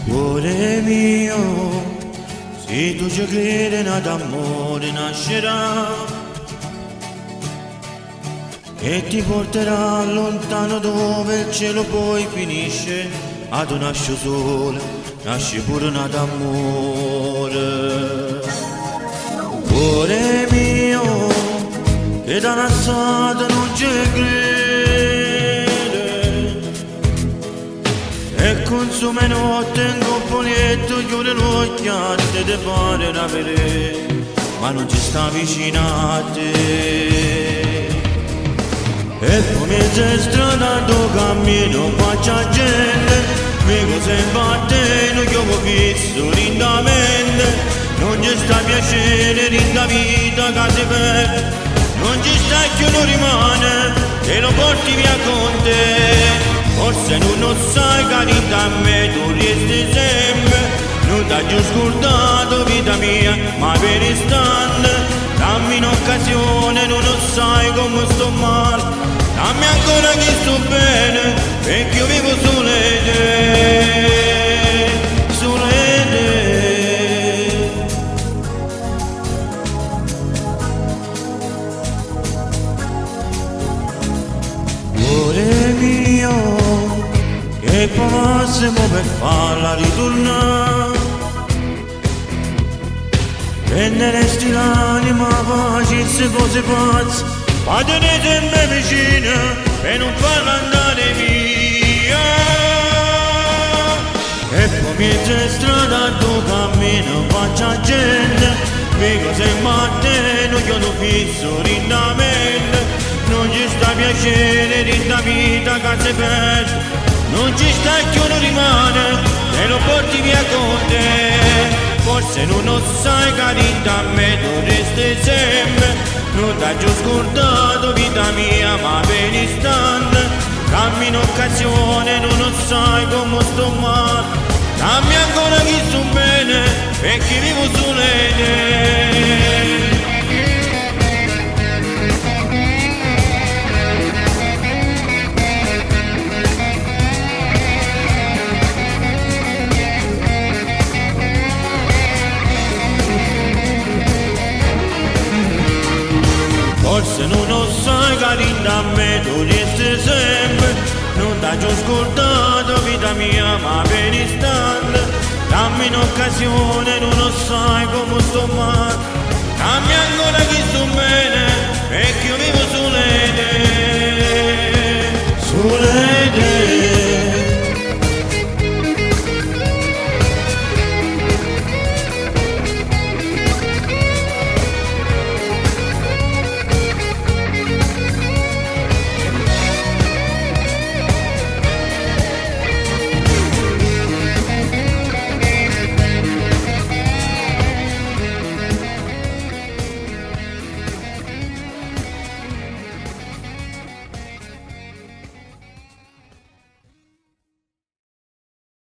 Cuore mio, se tu ci credi ad amore nascerà e ti porterà lontano dove il cielo poi finisce. Ad un nasce sole, nasce pure ad amore. Cuore mio, che da nascita non ci crede e consuma notte in coppoletto, chiude l'occhiate te pare una vedere, ma non ci sta vicino a te. E come c'è strada tu cammino faccia gente, mi cose batte non chiamo fisso lindamente, non ci sta piacere rinda vita che si perde, non ci sta che uno rimane e lo porti via con te. Forse tu non sai che rinda a me tu resti sempre, non t'ha già scordato vita mia ma per istante. Dammi un'occasione, tu non sai come sto male, dammi ancora che sto bene, perché io vivo solo in te, solo in te. Cuore mio, che passiamo per farla ritornare, prenderesti l'anima pace se cose pazze, ma tenete sempre vicino e non farla andare via. E poi mentre strada tu cammino faccia gente, mi cose matte non chiudo fisso lindamente, non ci sta piacere rinda vita che si perde, non ci sta che uno rimane e lo porti via con te. Forse tu non sai che rinda a me tu resti sempre, non t'ha già scordato vita mia ma per istante. Dammi un'occasione, tu non sai come sto male, dammi ancora che sto bene, perché vivo solo in te. Forse non sai che rinda a me tu resti sempre, non t'ha già scordato vita mia ma per istante. Dammi un'occasione, tu non sai come sto male, dammi ancora